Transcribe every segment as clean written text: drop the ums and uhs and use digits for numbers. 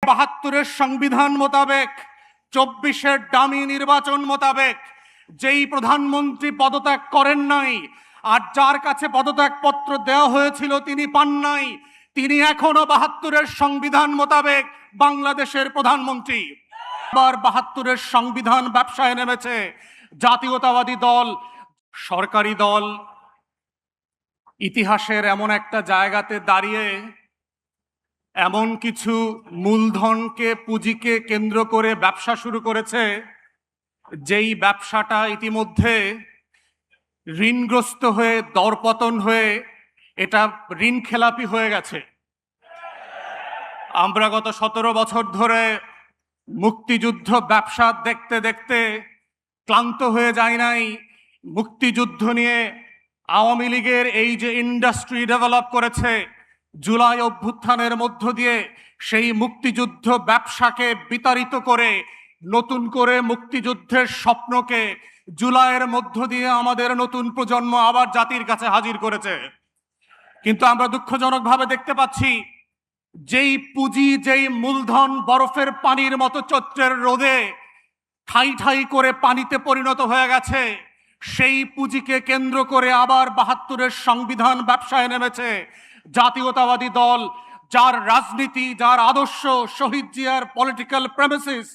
72-এর সংবিধান মোতাবেক 24-এর ডামি নির্বাচন মোতাবেক যেই প্রধানমন্ত্রী পদত্যাগ করেন নাই আর যার কাছে পদত্যাগপত্র দেওয়া হয়েছিল তিনি পান নাই, তিনি এখনো 72-এর সংবিধান মোতাবেক বাংলাদেশের প্রধানমন্ত্রী। আবার 72-এর সংবিধান ব্যবসায় নেমেছে জাতীয়তাবাদী দল, সরকারি দল। ইতিহাসের এমন একটা জায়গাতে দাঁড়িয়ে এমন কিছু মূলধনকে, পুঁজিকে কেন্দ্র করে ব্যবসা শুরু করেছে, যেই ব্যবসাটা ইতিমধ্যে ঋণগ্রস্ত হয়ে, দরপতন হয়ে এটা ঋণ খেলাপি হয়ে গেছে। আমরা গত 17 বছর ধরে মুক্তিযুদ্ধ ব্যবসা দেখতে দেখতে ক্লান্ত হয়ে যায় নাই। মুক্তিযুদ্ধ নিয়ে আওয়ামী লীগের এই যে ইন্ডাস্ট্রি ডেভেলপ করেছে, জুলাই অভ্যুত্থানের মধ্য দিয়ে সেই মুক্তিযুদ্ধ ব্যবসাকে বিতাড়িত করে নতুন করে মুক্তিযুদ্ধের স্বপ্নকে জুলাইয়ের মধ্য দিয়ে আমাদের নতুন প্রজন্ম আবার জাতির কাছে হাজির করেছে। কিন্তু আমরা দুঃখজনকভাবে দেখতে পাচ্ছি যেই পুঁজি, যেই মূলধন বরফের পানির মতো চৈত্রের রোদে ঠাই ঠাই করে পানিতে পরিণত হয়ে গেছে, সেই পুঁজিকে কেন্দ্র করে আবার 72-এর সংবিধান ব্যবসায় নেমেছে জাতীয়তাবাদী দল, যার রাজনীতি, যার আদর্শ শহীদ জিয়ার পলিটিক্যাল প্রেমিসিস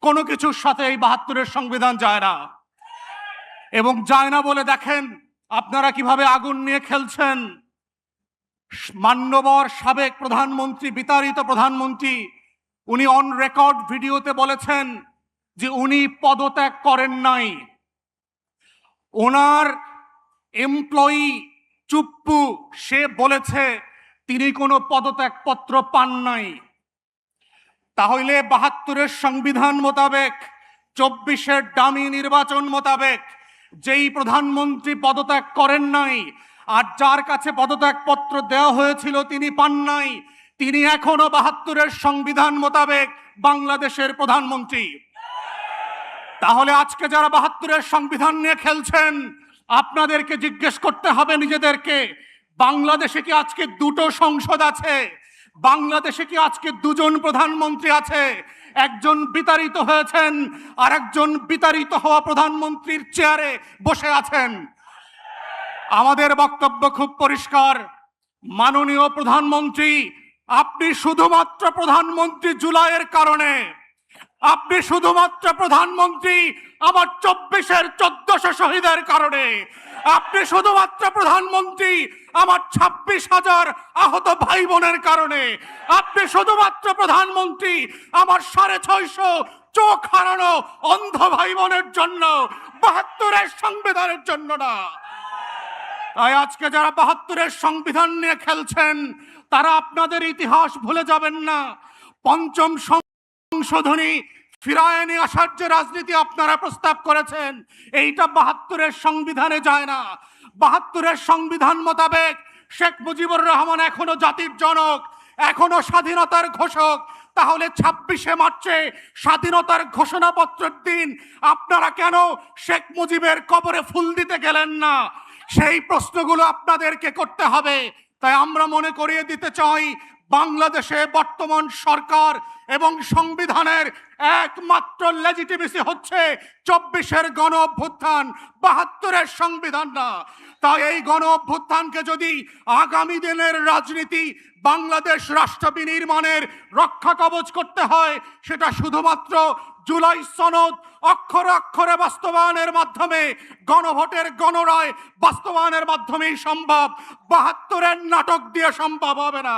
কোনো কিছুর সাথে এই 72-এর সংবিধান যায় না। এবং যায় না বলে দেখেন আপনারা কিভাবে আগুন নিয়ে খেলছেন। মান্যবর সাবেক প্রধানমন্ত্রী, বিতাড়িত প্রধানমন্ত্রী, উনি অন রেকর্ড ভিডিওতে বলেছেন যে উনি পদত্যাগ করেন নাই। ওনার এমপ্লয়ি চুপ্পু সে বলেছে তিনি কোনো পদত্যাগপত্র পান নাই। তাহলে 72-এর সংবিধান মোতাবেক, 24-এর ডামি নির্বাচন মোতাবেক যেই প্রধানমন্ত্রী পদত্যাগ করেন নাই আর যার কাছে পদত্যাগপত্র দেওয়া হয়েছিল তিনি পান নাই, তিনি এখনো 72-এর সংবিধান মোতাবেক বাংলাদেশের প্রধানমন্ত্রী। তাহলে আজকে যারা 72-এর সংবিধান নিয়ে খেলছেন, আপনাদেরকে জিজ্ঞেস করতে হবে নিজেদেরকে, বাংলাদেশে কি আজকে দুটো সংসদ আছে? বাংলাদেশে কি আজকে দুজন প্রধানমন্ত্রী আছে? একজন বিতাড়িত হয়েছেন আর একজন বিতাড়িত হওয়া প্রধানমন্ত্রীর চেয়ারে বসে আছেন। আমাদের বক্তব্য খুব পরিষ্কার, মাননীয় প্রধানমন্ত্রী, আপনি শুধুমাত্র প্রধানমন্ত্রী জুলাইয়ের কারণে, আপনি শুধুমাত্র প্রধানমন্ত্রী আমার 24-এর 1400 শহীদের কারণে, আপনি শুধুমাত্র প্রধানমন্ত্রী আমার 26,000 আহত ভাই বোনের কারণে, আপনি শুধুমাত্র প্রধানমন্ত্রী আমার 650 চোখ হারানো অন্ধ ভাই বোনের জন্য, 72-এর সংবিধানের জন্য না। তাই আজকে যারা 72-এর সংবিধান নিয়ে খেলছেন তারা আপনাদের ইতিহাস ভুলে যাবেন না। পঞ্চম সংশোধনী ফিরায় নিয়ে আসার যে রাজনীতি আপনারা প্রস্তাব করেছেন, এইটা 72-এর সংবিধানে যায় না। 72-এর সংবিধান মোতাবেক শেখ মুজিবুর রহমান এখনো জাতির জনক, এখনো স্বাধীনতার ঘোষক। তাহলে 26শে মার্চে স্বাধীনতার ঘোষণাপত্রের দিন আপনারা কেন শেখ মুজিবের কবরে ফুল দিতে গেলেন না? সেই প্রশ্নগুলো আপনাদেরকে করতে হবে। তাই আমরা মনে করিয়ে দিতে চাই, বাংলাদেশে বর্তমান সরকার এবং সংবিধানের একমাত্র লেজিটিমেসি হচ্ছে 24-এর গণ অভ্যুত্থান, 72-এর সংবিধান না। তাই এই গণ অভ্যুত্থানকে যদি আগামী দিনের রাজনীতি, বাংলাদেশ রাষ্ট্র বিনির্মাণের রক্ষা কবচ করতে হয়, সেটা শুধুমাত্র জুলাই সনদ অক্ষরে অক্ষরে বাস্তবায়নের মাধ্যমে, গণভোটের গণরায় বাস্তবায়নের মাধ্যমেই সম্ভব। 72-এর নাটক দিয়ে সম্ভব হবে না।